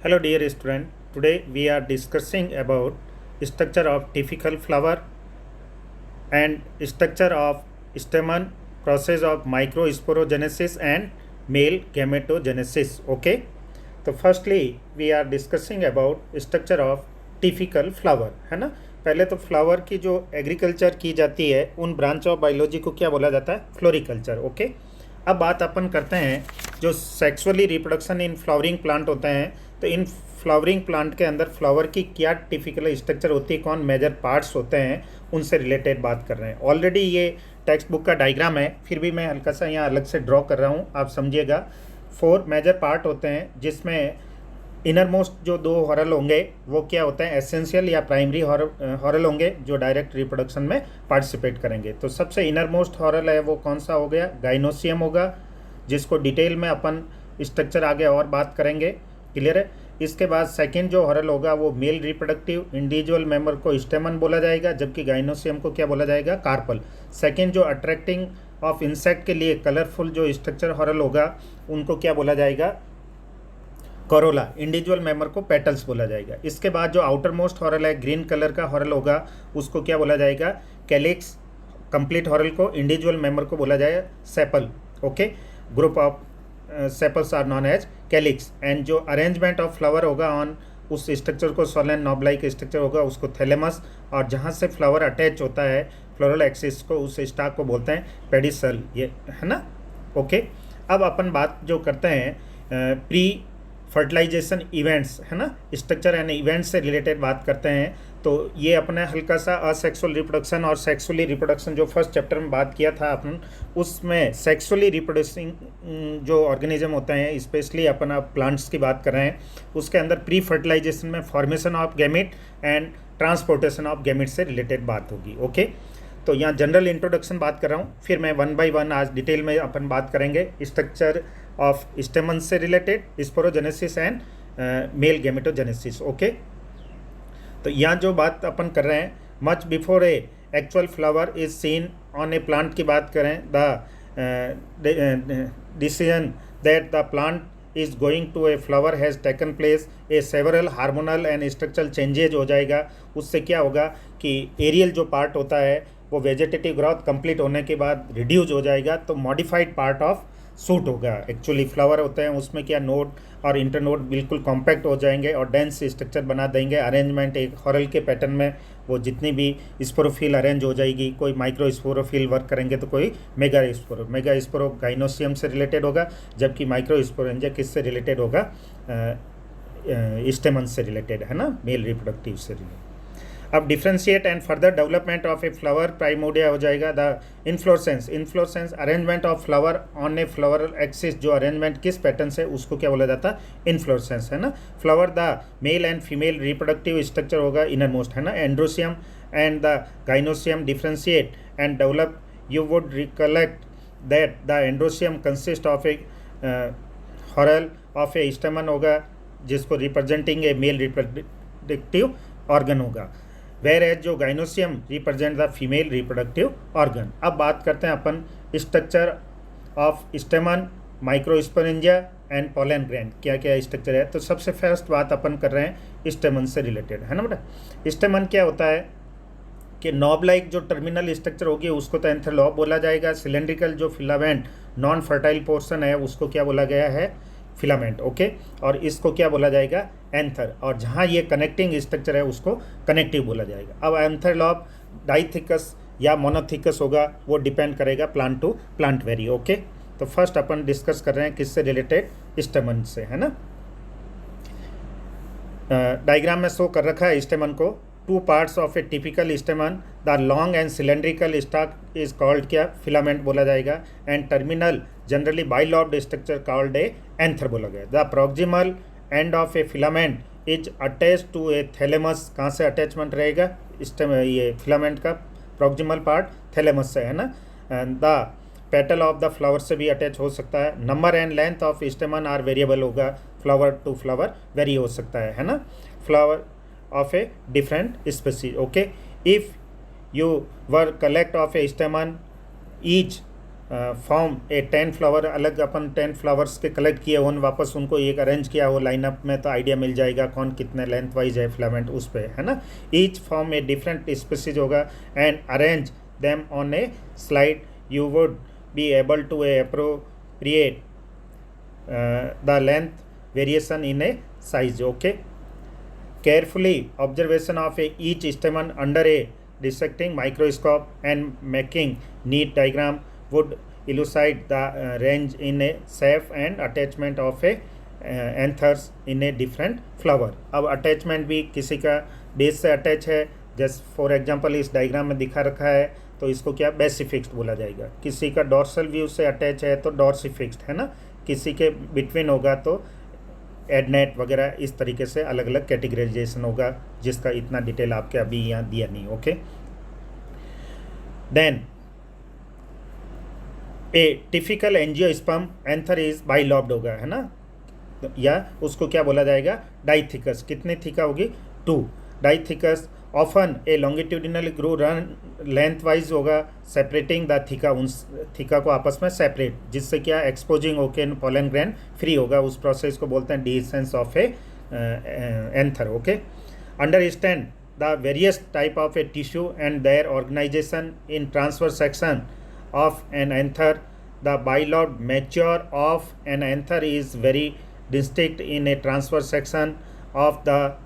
Hello dear student, today we are discussing about structure of typical flower and structure of stamen, process of microsporogenesis and male gametogenesis. Okay, तो firstly we are discussing about structure of typical flower, है ना। पहले तो flower की जो agriculture की जाती है उन ब्रांच ऑफ बायोलॉजी को क्या बोला जाता है, फ्लोरिकल्चर। ओके, अब बात अपन करते हैं जो sexually reproduction in flowering plant होते हैं। तो इन फ्लावरिंग प्लांट के अंदर फ्लावर की क्या टिपिकल स्ट्रक्चर होती है, कौन मेजर पार्ट्स होते हैं, उनसे रिलेटेड बात कर रहे हैं। ऑलरेडी ये टेक्स्ट बुक का डायग्राम है, फिर भी मैं हल्का सा यहाँ अलग से ड्रॉ कर रहा हूँ, आप समझिएगा। 4 मेजर पार्ट होते हैं जिसमें इनर मोस्ट जो 2 हॉरल होंगे वो क्या होते हैं, एसेंशियल या प्राइमरी हॉरल होंगे जो डायरेक्ट रिप्रोडक्शन में पार्टिसिपेट करेंगे। तो सबसे इनर मोस्ट हॉरल है वो कौन सा हो गया, गाइनोसियम होगा, जिसको डिटेल में अपन स्ट्रक्चर आगे और बात करेंगे। क्लियर है। इसके बाद सेकेंड जो हॉरल होगा वो मेल रिप्रोडक्टिव इंडिविजुअल मेंबर को स्टेमन बोला जाएगा, जबकि गाइनोसियम को क्या बोला जाएगा, कार्पल। सेकेंड जो अट्रैक्टिंग ऑफ इंसेक्ट के लिए कलरफुल जो स्ट्रक्चर हॉरल होगा उनको क्या बोला जाएगा, कोरोला। इंडिविजुअल मेंबर को पेटल्स बोला जाएगा। इसके बाद जो आउटर मोस्ट हॉरल है, ग्रीन कलर का हॉरल होगा, उसको क्या बोला जाएगा, कैलिक्स। कंप्लीट हॉरल को इंडिविजुअल मेंबर को बोला जाएगा sepal. Okay, group of sepals are known as calyx. And जो अरेंजमेंट ऑफ फ्लावर होगा ऑन उस स्ट्रक्चर को सोलन नॉब लाइक स्ट्रक्चर होगा, उसको थैलेमस। और जहाँ से फ्लावर अटैच होता है फ्लोरल एक्सिस को, उस स्टाक को बोलते हैं पेडिसल, ये है ना। ओके, अब अपन बात जो करते हैं प्री फर्टिलाइजेशन इवेंट्स, है ना, स्ट्रक्चर एंड इवेंट्स से रिलेटेड बात करते हैं। तो ये अपने हल्का सा असेक्सुअल रिप्रोडक्शन और सेक्सुअली रिप्रोडक्शन जो फर्स्ट चैप्टर में बात किया था अपन, उसमें सेक्सुअली रिप्रोड्यूसिंग जो ऑर्गेनिज्म होते हैं, स्पेशली अपन अब प्लांट्स की बात कर रहे हैं, उसके अंदर प्री फर्टिलाइजेशन में formation of gamete and transportation of gamete से रिलेटेड बात होगी। ओके, तो यहाँ जनरल इंट्रोडक्शन बात कर रहा हूँ, फिर मैं 1 बाय 1 आज डिटेल में अपन बात करेंगे स्ट्रक्चर ऑफ स्टेमन से रिलेटेड, sporogenesis and male gametogenesis. Okay, तो यहाँ जो बात अपन कर रहे हैं, much before a actual flower is seen on a plant की बात करें, the decision that the plant is going to a flower has taken place, a several hormonal and structural changes हो जाएगा। उससे क्या होगा कि एरियल जो पार्ट होता है वो वेजिटेटिव ग्रोथ कंप्लीट होने के बाद रिड्यूज हो जाएगा, तो मॉडिफाइड पार्ट ऑफ सूट होगा। एक्चुअली फ्लावर होते हैं उसमें क्या नोड और इंटरनोड बिल्कुल कॉम्पैक्ट हो जाएंगे और डेंस स्ट्रक्चर बना देंगे। अरेंजमेंट एक हॉरल के पैटर्न में वो जितनी भी स्पोरोफिल अरेंज हो जाएगी, कोई माइक्रो स्पोरोफिल वर्क करेंगे तो कोई मेगा स्पोरो गाइनोसियम से रिलेटेड होगा, जबकि माइक्रो स्पोरेंजिया किससे रिलेटेड होगा, स्टेमन से रिलेटेड, है ना, मेल रिप्रोडक्टिव से रिलेटेड। अब differentiate and further development of a flower primordia हो जाएगा। The inflorescence arrangement of flower on a flower axis, जो अरेंजमेंट किस पैटर्न से, उसको क्या बोला जाता है, इन्फ्लोरेसेंस, है ना। Flower the male and female reproductive structure होगा इनर मोस्ट, है ना। Androecium and the gynoecium differentiate and develop. You would recollect that the androecium consist of a हॉरल of a stamen होगा, जिसको representing a male reproductive organ होगा, whereas जो gynoecium represent the female reproductive organ. अब बात करते हैं अपन structure of stamen, microsporangia and pollen grain, क्या क्या स्ट्रक्चर है। तो सबसे फर्स्ट बात अपन कर रहे हैं स्टेमन से रिलेटेड, है ना बेटा। स्टेमन क्या होता है कि नॉब लाइक जो टर्मिनल स्ट्रक्चर होगी उसको तो एंथर लॉब बोला जाएगा। सिलेंड्रिकल जो फिलामेंट नॉन फर्टाइल पोर्शन है उसको क्या बोला गया है, फिलामेंट। ओके, और इसको क्या बोला जाएगा, एंथर। और जहाँ ये कनेक्टिंग स्ट्रक्चर है उसको कनेक्टिव बोला जाएगा। अब एंथर लॉब डाइथिकस या मोनोथिकस होगा, वो डिपेंड करेगा plant to plant vary. Okay, तो फर्स्ट अपन डिस्कस कर रहे हैं किससे रिलेटेड, स्टेमन से, है ना। डायग्राम में शो कर रखा है स्टेमन को। 2 parts of a typical stamen, the long and cylindrical stalk is called क्या, फिलामेंट बोला जाएगा, and terminal generally bilobed structure called a anther बोला गया। The proximal end of a filament is attach to a thalamus, कहाँ से attachment रहेगा, ये filament का प्रोक्सिमल पार्ट थैलेमस से, है ना। The petal of the flower से भी अटैच हो सकता है। Number and length of stamen are variable होगा, फ्लावर टू फ्लावर वेरी हो सकता है ना। Flower of a different species. Okay, if you were collect of a stamen, each form A 10 flower, अलग अपन 10 फ्लावर्स के कलेक्ट किए हो, वापस उनको एक अरेंज किया हो लाइनअप में, तो आइडिया मिल जाएगा कौन कितने लेंथ वाइज है फिलामेंट उस पर, है ना। Each form a different species होगा and arrange them on a slide, you would be able to appropriate the length variation in a size, okay. Carefully observation of each stamen under a dissecting microscope and making neat diagram would elucidate the range in a shape and attachment of a anthers in a different flower। अब attachment भी किसी का base से attach है, जैसे for example इस diagram में दिखा रखा है, तो इसको क्या बेसिफिक्स्ड बोला जाएगा। किसी का डॉर्सल व्यू से अटैच है तो डॉर्सिफिक्स्ड, है ना। किसी के बिटवीन होगा तो एडनेट वगैरह, इस तरीके से अलग अलग कैटेगराइजेशन होगा, जिसका इतना डिटेल आपके अभी यहाँ दिया नहीं, okay. Then a typical angiosperm anther is bilobed होगा, है ना, या उसको क्या बोला जाएगा, डाइथिकस। कितनी थीका होगी, 2 dithecous. Often a longitudinal groove run lengthwise होगा, सेपरेटिंग द थीका, उन थीका को आपस में सेपरेट, जिससे क्या एक्सपोजिंग होके पोलन ग्रेन फ्री होगा। उस प्रोसेस को बोलते हैं dehiscence of a anther, okay. Understand the various type of a tissue and their organisation in transverse section of an anther. The bilobed mature of an anther is very distinct in a transverse section of the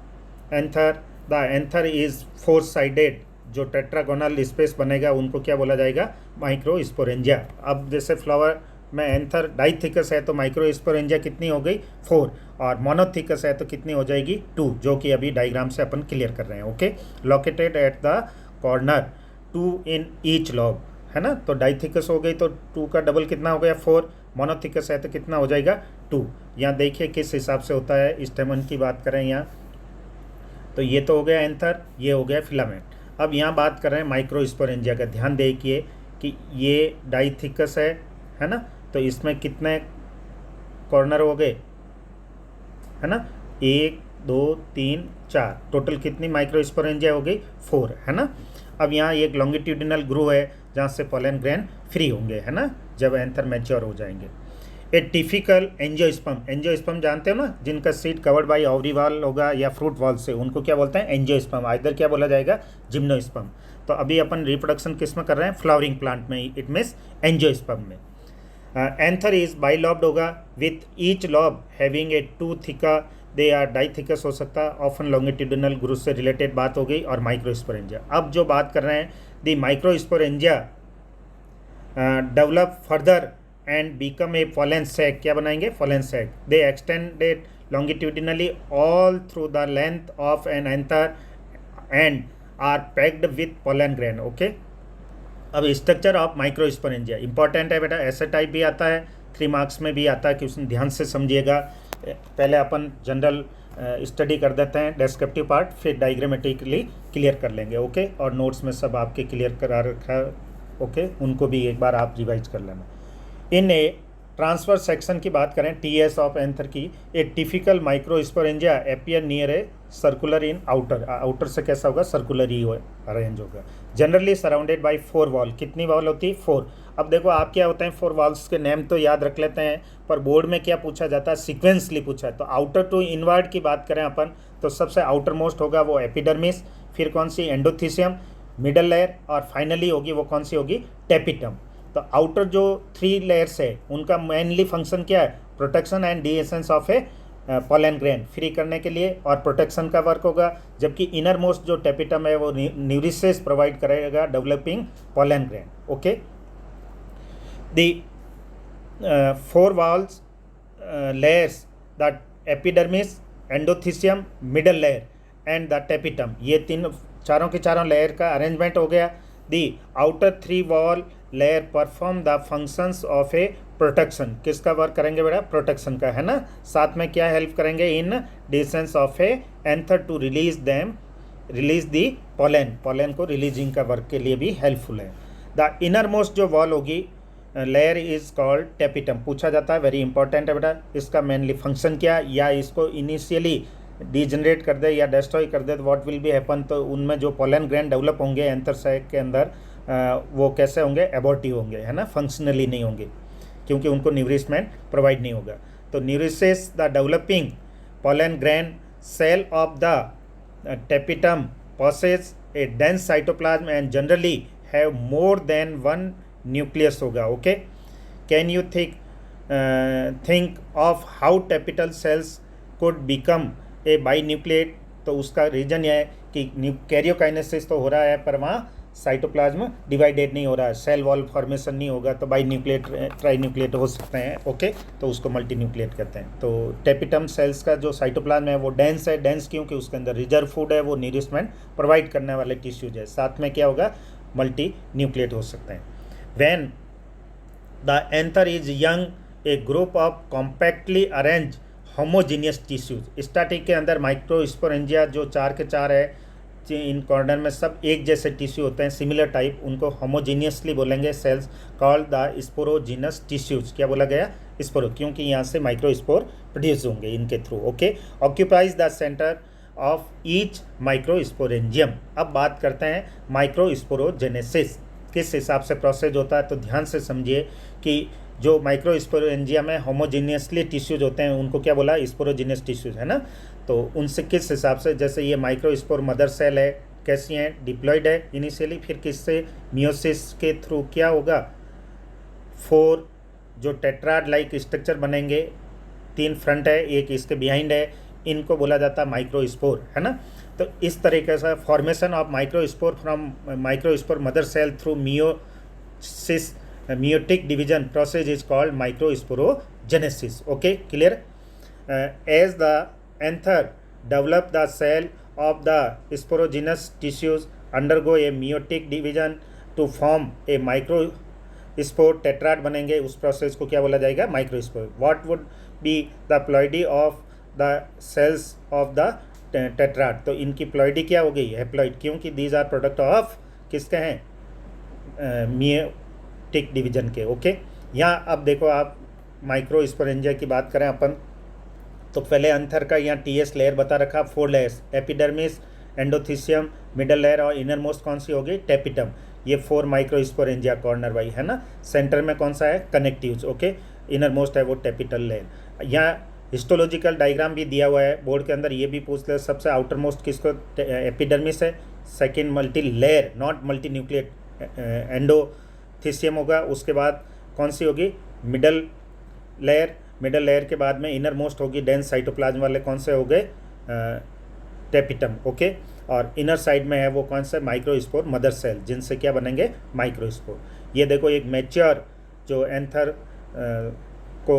anther. The anther is 4 sided, जो tetragonal space बनेगा उनको क्या बोला जाएगा, microsporangia. अब जैसे flower में anther डाइथिकस है तो माइक्रोस्पोरेंजिया कितनी हो गई, 4, और मोनोथिकस है तो कितनी हो जाएगी, 2, जो कि अभी डायग्राम से अपन क्लियर कर रहे हैं, okay. Located at the corner, 2 in each lobe, है ना। तो डाइथिकस हो गई तो 2 का डबल कितना हो गया, 4। मोनोथिकस है तो कितना हो जाएगा, 2। यहाँ देखिए किस हिसाब से होता है, स्टेमन की बात करें यहाँ, तो ये तो हो गया एंथर, ये हो गया फिलामेंट। अब यहाँ बात कर रहे हैं माइक्रोस्पोरेंजिया का। ध्यान देखिए कि ये डाइथिकस है ना, तो इसमें कितने कॉर्नर हो गए, है ना, 1 2 3 4, टोटल कितनी माइक्रोस्पोरेंजिया हो गई, 4, है ना। अब यहाँ एक लॉन्गिट्यूडिनल ग्रू है जहाँ से पोलन ग्रेन फ्री होंगे, है ना, जब एंथर मैच्योर हो जाएंगे। ए टिपिकल एंजियोस्पर्म, एंजियोस्पर्म जानते हो ना, जिनका seed covered by ovary wall होगा या फ्रूट वॉल से, उनको क्या बोलते हैं, एंजियोस्पर्म। इधर क्या बोला जाएगा, जिम्नोस्पर्म। तो अभी अपन रिप्रोडक्शन किस में कर रहे हैं, फ्लावरिंग प्लांट में, इट मीन्स एंजियोस्पर्म में। एंथर इज बाइलॉब्ड होगा with each lobe having a 2 theca, they are dithecous हो सकता, ऑफन लॉन्गिट्यूडिनल ग्रू से रिलेटेड बात हो गई, और माइक्रोस्पोरेंजिया। अब जो बात कर रहे हैं, the microsporangia develop further and become a pollen sac, क्या बनाएंगे, pollen sac. They extended longitudinally all through the length of an anther and are packed with pollen grain, okay। अब स्ट्रक्चर ऑफ माइक्रोस्पोरेंजिया इंपॉर्टेंट है बेटा, ऐसे type भी आता है, 3 marks में भी आता है, कि उसमें ध्यान से समझिएगा। पहले अपन जनरल स्टडी कर देते हैं डिस्क्रिप्टिव पार्ट, फिर डायग्रामेटिकली क्लियर कर लेंगे, ओके। और नोट्स में सब आपके क्लियर करा रखा है, ओके, उनको भी एक बार आप रिवाइज कर लेना। इन ए ट्रांसफर सेक्शन की बात करें, टीएस ऑफ एंथर की, ए typical microsporangia appear near a circular in outer, outer से कैसा होगा, सर्कुलर ही अरेंज होगा, जनरली सराउंडेड बाय 4 वॉल। कितनी वॉल होती है, 4। अब देखो आप क्या होते हैं, 4 वॉल्स के नेम तो याद रख लेते हैं, पर बोर्ड में क्या पूछा जाता है, सीक्वेंसली पूछा है। तो आउटर टू इनवर्ड की बात करें अपन, तो सबसे आउटर मोस्ट होगा वो एपिडर्मिस, फिर कौन सी, एंडोथीसियम, मिडल लेयर, और फाइनली होगी वो कौन सी होगी, टेपिटम। तो आउटर जो 3 लेयर्स है उनका मेनली फंक्शन क्या है, protection and dehiscence of a pollen grain free करने के लिए और प्रोटेक्शन का वर्क होगा, जबकि इनर मोस्ट जो टेपिटम है वो न्यूरिसेस प्रोवाइड करेगा developing pollen grain, okay. The 4 walls layers, the epidermis, endothecium, middle layer and the tapetum, ये चारों के चारों लेयर का अरेंजमेंट हो गया। The outer 3 wall layer perform the functions of A protection, किसका वर्क करेंगे बेटा, प्रोटेक्शन का, है ना। साथ में क्या हेल्प करेंगे, in dehiscence of a anther to release the pollen को रिलीजिंग का वर्क के लिए भी हेल्पफुल है। द इनर मोस्ट जो वॉल होगी लेयर इज कॉल्ड टेपिटम, पूछा जाता है, वेरी इंपॉर्टेंट है बेटा, इसका मेनली फंक्शन क्या, या इसको इनिशियली डिजनरेट कर दे या डिस्ट्रॉय कर दे तो व्हाट विल बी हैपन, तो उनमें जो पोलन ग्रेन डेवलप होंगे एंथर सैक के अंदर वो कैसे होंगे, एबॉर्टिव होंगे, है ना, फंक्शनली नहीं होंगे क्योंकि उनको न्यूरिशमेंट प्रोवाइड नहीं होगा। तो nourishes the developing pollen grain cell of the tapetum possess a dense cytoplasm and generally have more than one nucleus होगा। Okay, can you think of how tapetal cells could become a binucleate? तो उसका reason यह है कि karyokinesis तो हो रहा है पर वहाँ साइटोप्लाज्म डिवाइडेड नहीं हो रहा है, सेल वॉल फॉर्मेशन नहीं होगा, तो बाई न्यूक्लिएट ट्राई न्यूक्लिएट हो सकते हैं। ओके, तो उसको मल्टी न्यूक्लिएट कहते हैं। तो टेपिटम सेल्स का जो साइटोप्लाज्म है वो डेंस है, डेंस क्योंकि उसके अंदर रिजर्व फूड है, वो न्यूरिशमेंट प्रोवाइड करने वाले टिश्यूज है, साथ में क्या होगा, मल्टी न्यूक्लिएट हो सकते हैं। When the anther is young, A group of compactly arrange homogeneous tissues, starting के अंदर माइक्रोस्पोरेंजिया जो 4 के 4 है, इन कॉर्नर में सब एक जैसे टिश्यू होते हैं, सिमिलर टाइप, उनको होमोजीनियसली बोलेंगे cells, called the sporogenous tissues. क्या बोला गया, स्पोरो, क्योंकि यहाँ से माइक्रोस्पोर प्रोड्यूस होंगे इनके through. Okay, occupies the centre of each microsporangium. अब बात करते हैं माइक्रोस्पोरोजेनेसिस किस हिसाब से प्रोसेस होता है, तो ध्यान से समझिए कि जो माइक्रोस्पोरेंजियम में होमोजीनियसली टिश्यूज होते हैं उनको क्या बोला, स्पोरोजीनियस टिश्यूज, है ना। तो उनसे किस हिसाब से, जैसे ये माइक्रोस्पोर मदर सेल है, कैसी हैं, डिप्लॉयड है इनिशियली, फिर किससे, मियोसिस के थ्रू क्या होगा, 4 जो टेट्राड लाइक स्ट्रक्चर बनेंगे, 3 फ्रंट है, एक इसके बिहाइंड है, इनको बोला जाता है माइक्रोस्पोर, है ना। तो इस तरीके से formation of microspore from microspore mother cell through meiosis meiotic division process is called microsporogenesis. Okay, clear? As the anther develop, the cell of the sporogenous tissues undergo a meiotic division to form a microspore tetrad बनेंगे, उस process को क्या बोला जाएगा, microspore. What would be the ploidy of the cells of the tetrad? तो इनकी ploidy क्या हो गई, हैप्लॉइड, क्योंकि these are product of किसके हैं, मियोटिक डिवीजन के। ओके, यहाँ अब देखो आप माइक्रोस्पोरेंजिया की बात करें अपन, तो पहले अंथर का यहाँ टीएस लेयर बता रखा, 4 layers, epidermis, endothecium, middle layer और इनर मोस्ट कौन सी होगी, टेपिटम। ये 4 माइक्रोस्पोरेंजिया कॉर्नर वाई, है ना। सेंटर में कौन सा है, कनेक्टिव्स। ओके, इनर मोस्ट है वो टेपिटल लेयर। यहाँ हिस्टोलॉजिकल डायग्राम भी दिया हुआ है बोर्ड के अंदर, ये भी पूछ ले, सबसे आउटर मोस्ट किसको, एपिडर्मिस है, second multi layer not multi nucleate endothecium होगा, उसके बाद कौन सी होगी, मिडल लेयर, मिडल लेयर के बाद में इनर मोस्ट होगी डेंस साइटोप्लाज्म वाले कौन से हो गए, टेपिटम। ओके, और इनर साइड में है वो कौन सा, माइक्रोस्पोर मदर सेल, जिनसे क्या बनेंगे, माइक्रोस्पोर। ये देखो एक मैच्योर जो एंथर को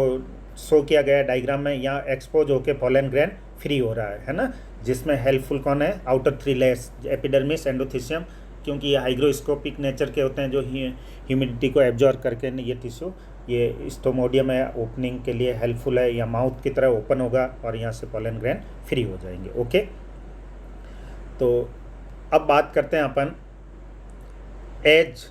शो किया गया डायग्राम में, यहाँ एक्सपोज होके पोलन ग्रेन फ्री हो रहा है ना, जिसमें हेल्पफुल कौन है, आउटर 3 लेयर्स, एपिडर्मिस, एंडोथीसियम, क्योंकि ये हाइग्रोस्कोपिक नेचर के होते हैं जो ह्यूमिडिटी को एब्जॉर्ब करके ये टिश्यू, ये स्टोमोडियम है, ओपनिंग के लिए हेल्पफुल है, या माउथ की तरह ओपन होगा और यहाँ से पोलन ग्रेन फ्री हो जाएंगे। ओके, तो अब बात करते हैं अपन, as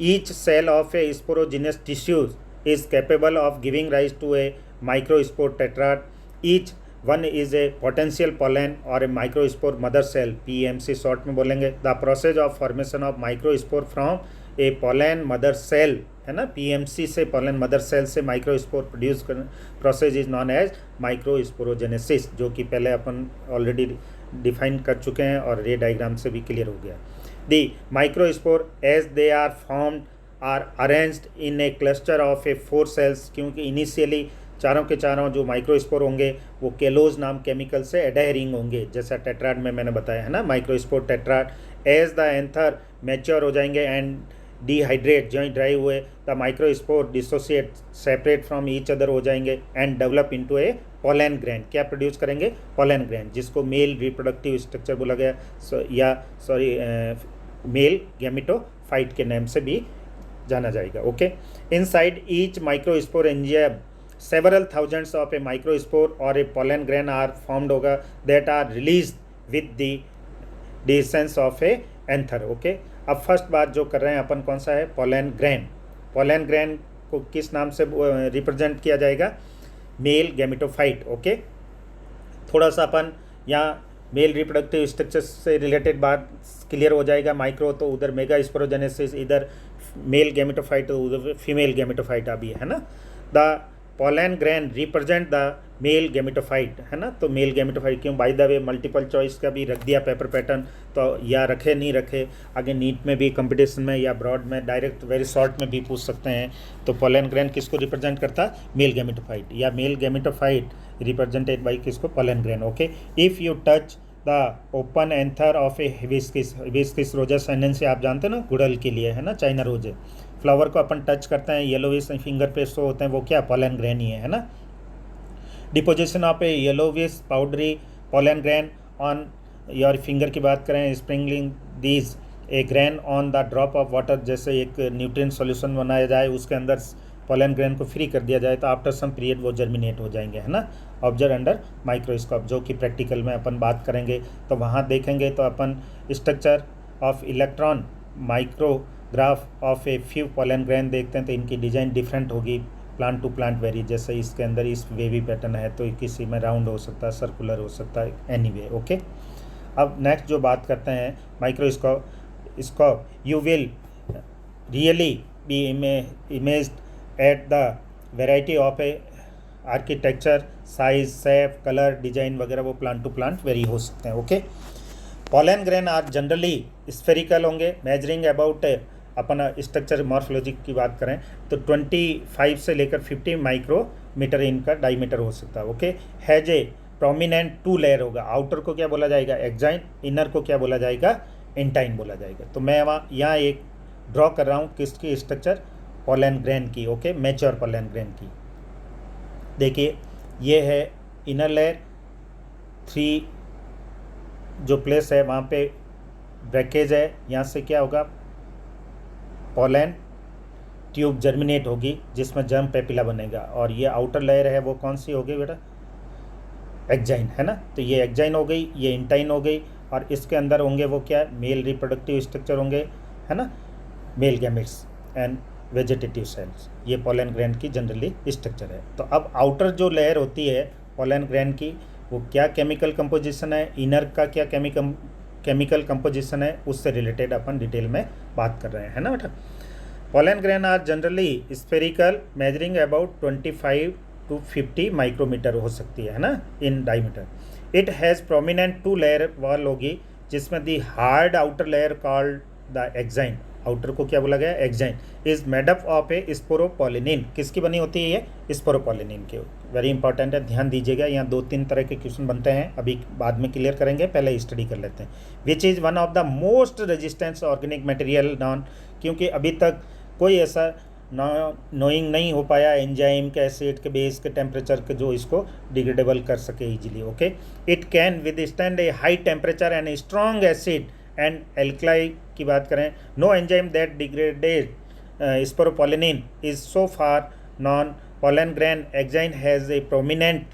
each cell of a sporogenous tissues is capable of giving rise to a microspore tetrad. Each one is a potential pollen or a microspore mother cell, PMC short में बोलेंगे। The process of formation of microspore from a pollen mother cell, है ना, PMC से pollen mother cell से microspore produce process is known as microsporogenesis, जो कि पहले अपन already define कर चुके हैं और ये डायग्राम से भी क्लियर हो गया। The microspore as they are formed are arranged in a cluster of a 4 cells, क्योंकि इनिशियली चारों के चारों जो माइक्रोस्पोर होंगे वो केलोज नाम केमिकल से एडहेरिंग होंगे, जैसा टेट्राड में मैंने बताया है ना, microspore tetrad. As the anther mature हो जाएंगे एंड डिहाइड्रेट, जो ड्राई हुए, the microspore dissociate, separate from each other हो जाएंगे and develop into a pollen grain. क्या प्रोड्यूस करेंगे, पोलन ग्रैंड, जिसको मेल रिप्रोडक्टिव स्ट्रक्चर बोला गया, मेल गैमेटोफाइट के नाम से भी जाना जाएगा। Okay, inside each microsporangium several thousands of a microspore और a pollen grain are formed होगा, that are release with the dehiscence of a anther. Okay, अब फर्स्ट बात जो कर रहे हैं अपन कौन सा है, पोलन ग्रेन। पोलन ग्रेन को किस नाम से रिप्रेजेंट किया जाएगा, मेल गैमेटोफाइट। ओके, थोड़ा सा अपन यहाँ मेल रिप्रोडक्टिव स्ट्रक्चर से रिलेटेड बात क्लियर हो जाएगा। माइक्रो तो उधर मेगा स्पोरोजेनेसिस, इधर मेल गैमेटोफाइट तो उधर फीमेल गैमेटोफाइट अभी है ना। The pollen grain represent the male gametophyte है ना। तो मेल गैमेटोफाइट क्यों, by the way multiple choice का भी रख दिया पेपर पैटर्न, तो या रखे नहीं रखे, आगे नीट में भी कंपटीशन में या ब्रॉड में डायरेक्ट वेरी शॉर्ट में भी पूछ सकते हैं। तो पोलन ग्रेन किसको रिप्रेजेंट करता, मेल गैमेटोफाइट, या मेल गैमेटोफाइट रिप्रेजेंटेड बाई किसको, pollen grain. Okay, if you touch the open anther of A hibiscus, hibiscus roses से आप जानते हैं ना, गुड़हल के लिए है ना, चाइना रोजे, फ्लावर को अपन टच करते हैं, येलोविश फिंगर पे शो होते हैं, वो क्या, पोलन ग्रेन ही है ना। Deposition of a yellowish powdery pollen grain on your finger की बात करें, sprinkling these a grain on the drop of water, जैसे एक न्यूट्रिएंट सॉल्यूशन बनाया जाए, उसके अंदर पोलन ग्रेन को फ्री कर दिया जाए, तो आफ्टर सम पीरियड वो जर्मिनेट हो जाएंगे है ना। ऑब्जर्व अंडर माइक्रोस्कोप, जो कि प्रैक्टिकल में अपन बात करेंगे तो वहाँ देखेंगे। तो अपन structure of electron micrograph of a few pollen grain देखते हैं, तो इनकी डिज़ाइन डिफरेंट होगी, प्लांट टू प्लांट वेरी। जैसे इसके अंदर इस वेवी पैटर्न है, तो किसी में राउंड हो सकता है, सर्कुलर हो सकता है, एनीवे। ओके, अब नेक्स्ट जो बात करते हैं microscope, scope, you will really be imaged at the variety of a architecture, size, shape, colour, design वगैरह, वो प्लांट टू प्लांट वेरी हो सकते हैं। Okay, pollen grain are generally spherical होंगे, मेजरिंग अबाउट अपन स्ट्रक्चर मॉर्फोलॉजी की बात करें तो 25 से लेकर 50 माइक्रोमीटर इनका डायमीटर हो सकता है। Okay, has a prominent 2 layer होगा, आउटर को क्या बोला जाएगा, एक्साइन, इनर को क्या बोला जाएगा, इंटाइन बोला जाएगा। तो मैं यहाँ एक ड्रॉ कर रहा हूँ किसकी स्ट्रक्चर, पोलन ग्रेन की। ओके, मैच्योर पोलन ग्रेन की। देखिए ये है इनर लेयर, 3 जो प्लेस है वहाँ पे ब्रेकेज है, यहाँ से क्या होगा, पोलन ट्यूब जर्मिनेट होगी जिसमें जर्म पेपिला बनेगा, और ये आउटर लेयर है वो कौन सी होगी बेटा, एक्साइन है ना। तो ये एक्साइन हो गई, ये इंटाइन हो गई, और इसके अंदर होंगे वो क्या, मेल रिप्रोडक्टिव स्ट्रक्चर होंगे है ना, male gametes and vegetative cells. ये पोलन ग्रेन की जनरली स्ट्रक्चर है। तो अब आउटर जो लेयर होती है पोलन ग्रेन की, वो क्या केमिकल कंपोजिशन है, इनर का क्या केमिकल कंपोजिशन है, उससे रिलेटेड अपन डिटेल में बात कर रहे हैं है ना बेटा। Pollen grain are generally spherical, measuring about 25 to 50 micrometer हो सकती है ना in diameter. It has prominent 2 layer wall होगी, जिसमें the hard outer layer called the exine, outer को क्या बोला गया, exine, is made up of a sporopollenin. किसकी बनी होती है ये, स्पोरोपोलिनिन के। वेरी इंपॉर्टेंट है, ध्यान दीजिएगा, यहाँ 2-3 तरह के क्वेश्चन बनते हैं, अभी बाद में क्लियर करेंगे, पहले स्टडी कर लेते हैं। Which is one of the most resistance organic material non, क्योंकि अभी तक कोई ऐसा नोइंग नहीं हो पाया एंजाइम के, एसिड के, बेस के, टेम्परेचर के, जो इसको डिग्रेडेबल कर सके easily. Okay, it can withstand a high temperature and strong acid and alkali की बात करें, no enzyme that degraded sporopollenin is so far known. Pollen grain exine has a prominent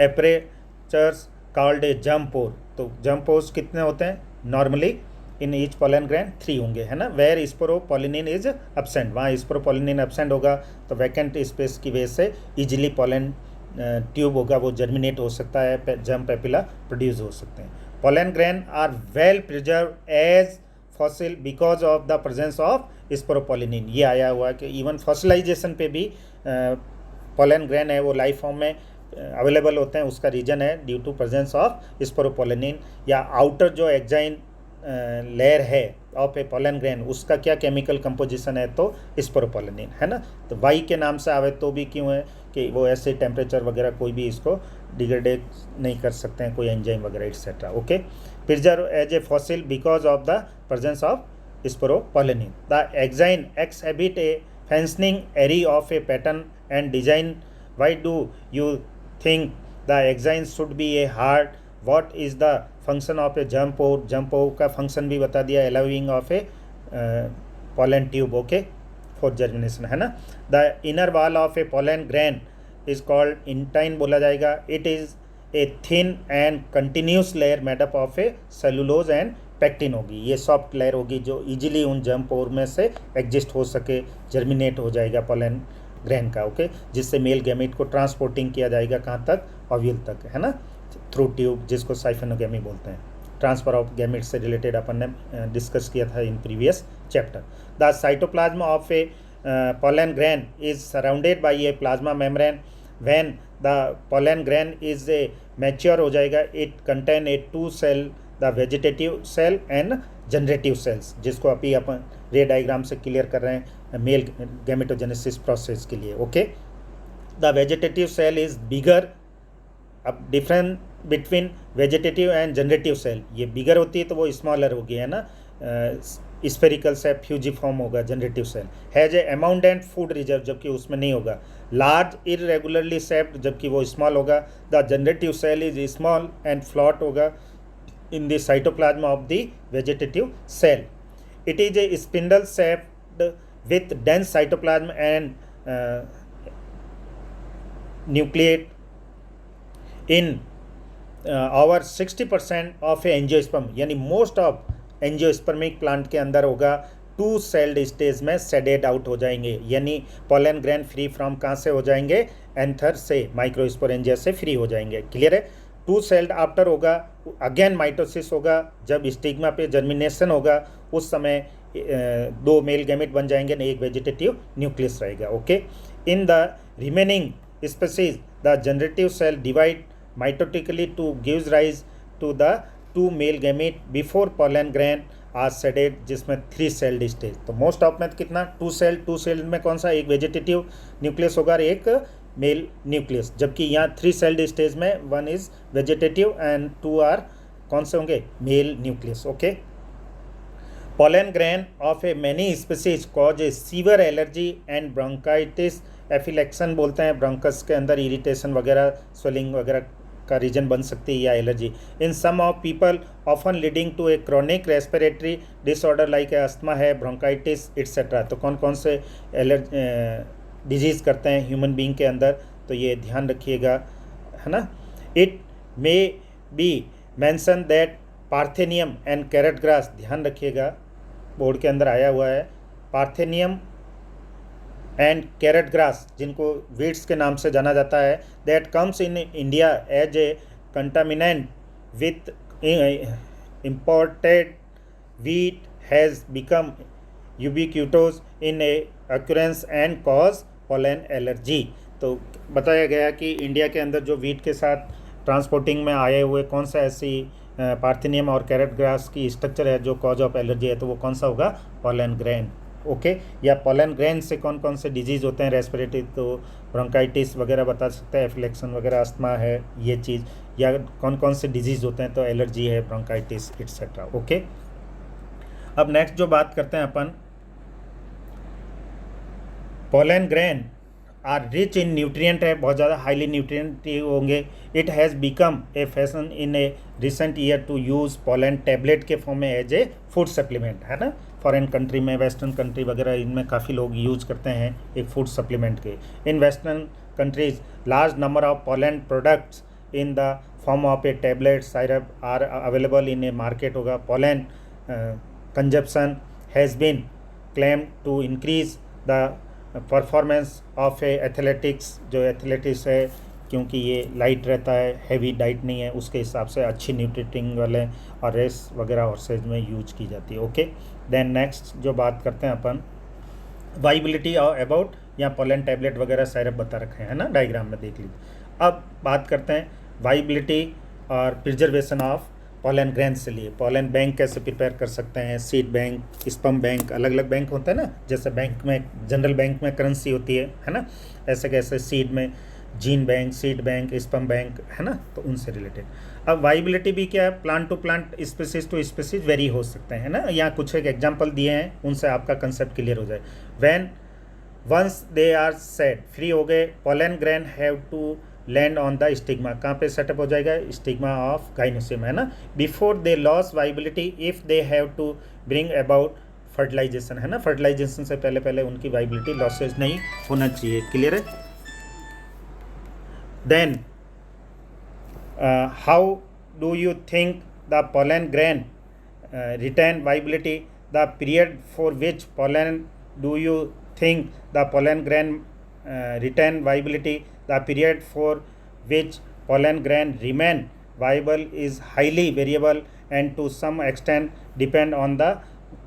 apertures called a germ pore. तो germ pores कितने होते हैं normally in each pollen grain, 3 होंगे है ना। वेयर स्पोरोपोलिनिन इज एब्सेंट, वहाँ sporopollenin absent होगा, तो वैकेंट स्पेस की वजह से इजीली पोलन ट्यूब होगा, वो जर्मिनेट हो सकता है, जर्म पेपिला प्रोड्यूस हो सकते हैं। Pollen grain are well preserve as fossil because of the presence of sporopollenin. ये आया हुआ है कि इवन फॉसिलाइजेशन पे भी पोलन ग्रेन है वो लाइफ फॉर्म में अवेलेबल होते हैं, उसका रीजन है due to presence of sporopollenin. या आउटर जो एक्साइन लेयर है ऑफ ए पोलन ग्रेन, उसका क्या केमिकल कंपोजिशन है, तो स्पोरोपोलिनिन है ना। तो वाई के नाम से आवे तो भी क्यों है कि वो ऐसे टेम्परेचर वगैरह कोई भी इसको डिग्रेडेट नहीं कर सकते हैं, कोई एंजाइम वगैरह etcetera. Okay, preserve as a fossil because of the presence of sporopollenin. The exine exhibit a functioning array of a pattern and design. Why do you think the exine should be a hard? What is the function of a germ pore? Germ pore का function भी बता दिया, allowing of a pollen tube, okay, for germination है ना। The inner wall of a pollen grain is called intine बोला जाएगा। It is a thin and continuous layer made up of a cellulose and pectin होगी। ये soft layer होगी जो easily उन germ पोर में से एग्जिस्ट हो सके, जर्मिनेट हो जाएगा पोलन ग्रेन का। ओके, जिससे मेल गैमेट को ट्रांसपोर्टिंग किया जाएगा कहाँ तक, ओव्यूल तक है ना। थ्रू ट्यूब, जिसको साइफेनोगेमी बोलते हैं। ट्रांसफर ऑफ गैमेट से रिलेटेड अपन ने डिस्कस किया था in previous chapter. The cytoplasm of A pollen grain is surrounded by a plasma membrane. When the pollen grain is mature हो जाएगा, it contain a two cell, the vegetative cell and generative cells, जिसको अभी अपन रे diagram से clear कर रहे हैं mail gametogenesis process के लिए। Okay, the vegetative cell is bigger. अब different between vegetative and generative cell, ये बिगर होती है तो वो स्मॉलर होगी, है ना, स्फेरिकल से फ्यूजिफॉर्म होगा generative cell. Has a abundant food reserve, जबकि उसमें नहीं होगा। लार्ज इरेगुलरली शेप्ड, जबकि वो स्मॉल होगा। The generative cell is small and float होगा in the cytoplasm of the vegetative cell. It is a spindle shaped with dense cytoplasm and nucleate in over 60% of a angiosperm, यानी most of angiospermic plant के अंदर होगा। Two celled stage में shedded out हो जाएंगे, यानी pollen grain free from कहाँ से हो जाएंगे, एंथर से, माइक्रोस्पोरेंजिया से फ्री हो जाएंगे। क्लियर है। टू सेल्ड आफ्टर होगा, अगेन माइटोसिस होगा, जब स्टिग्मा पे जर्मिनेशन होगा उस समय दो मेल गैमेट बन जाएंगे, एक वेजिटेटिव न्यूक्लियस रहेगा। Okay, in the remaining species the generative cell divide mitotically to gives rise to the two male gamete before pollen grain are shedded, जिसमें 3 सेल्ड स्टेज। तो मोस्ट ऑफ में कितना, two celled में कौन सा, एक vegetative nucleus होगा और एक मेल न्यूक्लियस, जबकि यहाँ 3 सेल्ड स्टेज में 1 इज वेजिटेटिव एंड 2 आर कौन से होंगे, male nucleus. Okay, pollen grain of a many species cause a severe allergy and bronchitis affliction बोलते हैं, ब्रोंकस के अंदर इरिटेशन वगैरह, स्वेलिंग वगैरह का रीजन बन सकती है या allergy. In some of people often leading to a chronic respiratory disorder like asthma है, ब्रोंकाइटिस एट्सेट्रा। तो कौन कौन से डिजीज़ करते हैं ह्यूमन बीइंग के अंदर, तो ये ध्यान रखिएगा, है ना। It may be mention that parthenium and carrot grass, ध्यान रखिएगा, बोर्ड के अंदर आया हुआ है, पार्थेनियम एंड कैरेट ग्रास, जिनको वीड्स के नाम से जाना जाता है, that comes in India as a contaminant with imported wheat has become ubiquitous in a occurrence and cause pollen allergy. तो बताया गया कि इंडिया के अंदर जो वीट के साथ ट्रांसपोर्टिंग में आए हुए कौन सा ऐसी पार्थेनियम और कैरेट ग्रास की स्ट्रक्चर है जो कॉज ऑफ एलर्जी है, तो वो कौन सा होगा, पोलन ग्रेन। ओके, या पोलन ग्रेन से कौन कौन से डिजीज़ होते हैं रेस्पिरेटरी, तो ब्रोंकाइटिस वगैरह बता सकते हैं, एफ्लेक्शन वगैरह, अस्थमा है ये चीज़, या कौन कौन से डिजीज़ होते हैं, तो एलर्जी है, ब्रोंकाइटिस एट्सेट्रा। ओके, अब नेक्स्ट जो बात करते हैं अपन, pollen grain are rich in nutrient है, बहुत ज़्यादा हाईली न्यूट्रिएंट होंगे। It has become a fashion in a recent year to use pollen tablet के फॉर्म में एज ए फूड सप्लीमेंट, है ना। फॉरेन कंट्री में, वेस्टर्न कंट्री वगैरह, इनमें काफ़ी लोग यूज़ करते हैं एक फूड सप्लीमेंट के। In western countries large number of pollen products in the form of a tablet syrup are available in a market होगा। Pollen consumption has been claimed to increase the performance of a athletics, जो athletics है क्योंकि ये light रहता है, heavy diet नहीं है, उसके हिसाब से अच्छी न्यूट्रिटिंग वाले और रेस वगैरह हॉर्सेज में यूज की जाती है। ओके, देन नेक्स्ट जो बात करते हैं अपन, वाइबिलिटी और अबाउट, यहाँ पोलन टैबलेट वगैरह सिरप बता रखे हैं ना, डायग्राम में देख लीजिए। अब बात करते हैं वाइबिलिटी और प्रिजर्वेशन ऑफ पोलन ग्रेन से लिए। पोलन बैंक कैसे प्रिपेयर कर सकते हैं, सीड बैंक, स्पर्म बैंक, अलग अलग बैंक होते हैं ना, जैसे बैंक में, जनरल बैंक में करेंसी होती है ना, ऐसे कैसे सीड में gene bank, seed bank, sperm bank, है ना, तो उनसे रिलेटेड। अब वाइबिलिटी भी क्या है, plant to plant, species to species vary हो सकते हैं ना, यहाँ कुछ एक एग्जांपल दिए हैं, उनसे आपका कंसेप्ट क्लियर हो जाए। When once they are set, free हो गए, pollen grain have to land on the stigma, कहाँ पे सेटअप हो जाएगा, स्टिग्मा ऑफ गाइनोसियम, है ना। Before they loss viability if they have to bring about fertilisation, है ना, फर्टिलाइजेशन से पहले पहले उनकी वाइबिलिटी लॉसेज नहीं होना चाहिए। क्लियर है। Then how do you think the pollen grain retain viability? The period for which pollen do you think the pollen grain retain viability? The period for which pollen grain remain viable is highly variable and to some extent depend on the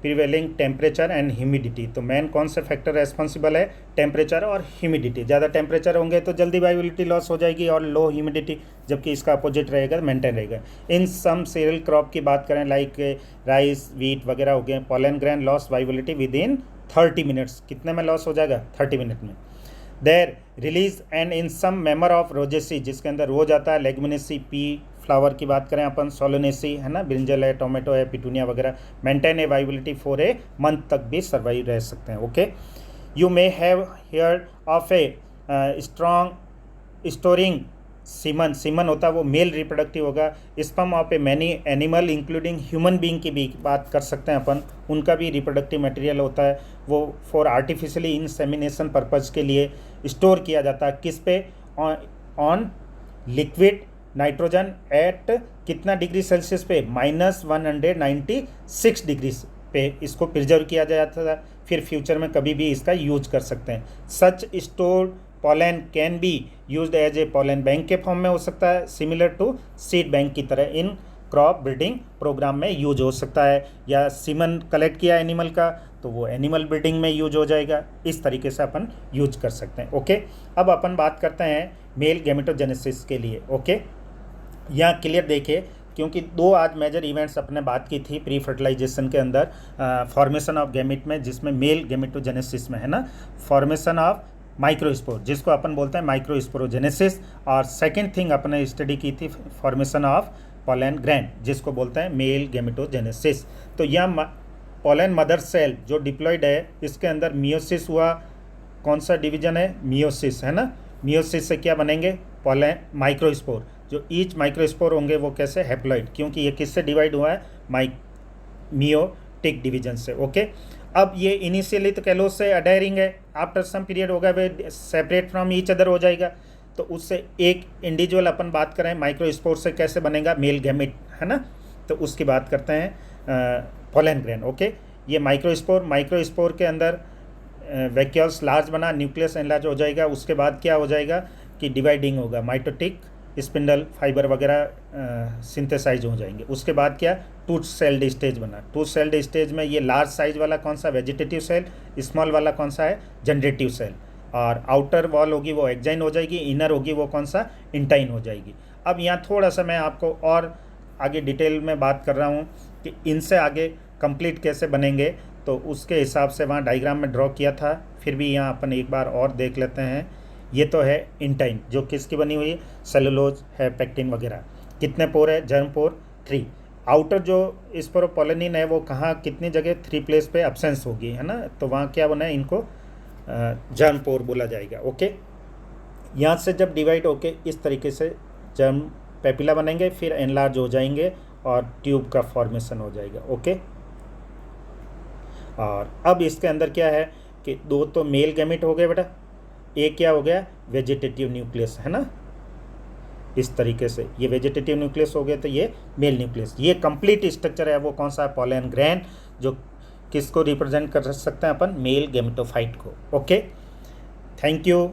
prevailing temperature and humidity. तो main कौन से factor responsible है? Temperature और humidity. ज़्यादा temperature होंगे तो जल्दी viability loss हो जाएगी और लो ह्यूमिडिटी, जबकि इसका अपोजिट रहेगा, मेंटेन रहेगा। इन सम सीरियल क्रॉप की बात करें लाइक राइस, वीट वगैरह हो गए, pollen grain loss viability within 30 minutes. कितने में लॉस हो जाएगा? 30 मिनट में। Their release and in some member of Rosaceae, जिसके अंदर रोज आता है, लेगुमिनेसी, पी फ्लावर की बात करें अपन, सोलोनेसी है ना, ब्रिंजल है, टोमेटो है, पिटूनिया वगैरह, maintain A viability for a month तक भी सर्वाइव रह सकते हैं। Okay, you may have heard of a strong storing semen. Semen होता है वो मेल रिप्रोडक्टिव होगा। Sperm of a many animal including human being की भी बात कर सकते हैं अपन, उनका भी रिप्रोडक्टिव मटेरियल होता है, वो फॉर आर्टिफिशियली इंसेमिनेशन पर्पज़ के लिए स्टोर किया जाता है। किस पे? ऑन लिक्विड नाइट्रोजन एट कितना डिग्री सेल्सियस पे? -196 डिग्री पे इसको प्रिजर्व किया जाता था। फिर फ्यूचर में कभी भी इसका यूज कर सकते हैं। Such stored pollen can be used as a pollen bank के फॉर्म में हो सकता है, सिमिलर टू सीड बैंक की तरह इन क्रॉप ब्रीडिंग प्रोग्राम में यूज हो सकता है, या सीमन कलेक्ट किया एनिमल का तो वो एनिमल ब्रीडिंग में यूज हो जाएगा। इस तरीके से अपन यूज कर सकते हैं। ओके, अब अपन बात करते हैं मेल गैमेटोजेनेसिस के लिए। ओके, यहाँ क्लियर देखिए, क्योंकि दो आज मेजर इवेंट्स अपने बात की थी प्री फर्टिलाइजेशन के अंदर, फॉर्मेशन ऑफ गैमेट में, जिसमें मेल गैमेटोजेनेसिस में है ना, फॉर्मेशन ऑफ माइक्रोस्पोर जिसको अपन बोलते हैं माइक्रोस्पोरोजेनेसिस, और सेकंड थिंग अपने स्टडी की थी फॉर्मेशन ऑफ पॉलन ग्रैंड जिसको बोलते हैं मेल गैमेटोजेनेसिस। तो यहाँ पॉलन मदर सेल जो डिप्लॉयड है, इसके अंदर मियोसिस हुआ। कौन सा डिवीजन है? मियोसिस है ना। मियोसिस से क्या बनेंगे? Pollen microspore. जो ईच माइक्रोस्पोर होंगे वो कैसे? हैप्लॉइड, क्योंकि ये किससे डिवाइड हुआ है? मियोटिक डिवीजन से। ओके, अब ये इनिशियली तो कैलोस से अडैरिंग है, आफ्टर सम पीरियड होगा वे सेपरेट फ्रॉम ईच अदर हो जाएगा। तो उससे एक इंडिविजुअल अपन बात करें माइक्रोस्पोर से कैसे बनेगा? मेल गैमेट है ना। तो उसकी बात करते हैं पॉलन ग्रेन। ओके, ये माइक्रोस्पोर के अंदर वैक्यूल्स लार्ज बना, न्यूक्लियस एनलार्ज हो जाएगा। उसके बाद क्या हो जाएगा कि डिवाइडिंग होगा, माइटोटिक स्पिंडल फाइबर वगैरह सिंथेसाइज हो जाएंगे। उसके बाद क्या? टू सेल्ड स्टेज बना। टू सेल्ड स्टेज में ये लार्ज साइज वाला कौन सा? Vegetative cell. स्मॉल वाला कौन सा है? Generative cell. और आउटर वॉल होगी वो एक्जाइन हो जाएगी, इनर होगी वो कौन सा? इंटाइन हो जाएगी। अब यहाँ थोड़ा सा मैं आपको और आगे डिटेल में बात कर रहा हूँ कि इनसे आगे कंप्लीट कैसे बनेंगे, तो उसके हिसाब से वहाँ डायग्राम में ड्रॉ किया था। फिर भी यहाँ अपन एक बार और देख लेते हैं। ये तो है इंटाइन, जो किसकी बनी हुई है? सेलुलोज है, पेक्टिन वगैरह। कितने पोर है? जर्म पोर 3। आउटर जो स्पोरोपोलिन है वो कहाँ, कितनी जगह? 3 प्लेस पे एब्सेंस होगी है ना। तो वहाँ क्या बना है? इनको जर्म पोर बोला जाएगा। ओके, यहाँ से जब डिवाइड होके इस तरीके से जर्म पेपिला बनेंगे, फिर एनलार्ज हो जाएंगे और ट्यूब का फॉर्मेशन हो जाएगा। ओके, और अब इसके अंदर क्या है कि दो तो मेल गैमेट हो गए बेटा, एक क्या हो गया? वेजिटेटिव न्यूक्लियस है ना। इस तरीके से ये वेजिटेटिव न्यूक्लियस हो गया, तो ये मेल न्यूक्लियस। ये कंप्लीट स्ट्रक्चर है वो कौन सा? पॉलन ग्रेन, जो किसको रिप्रेजेंट कर सकते हैं अपन? मेल गैमेटोफाइट को। Okay, thank you.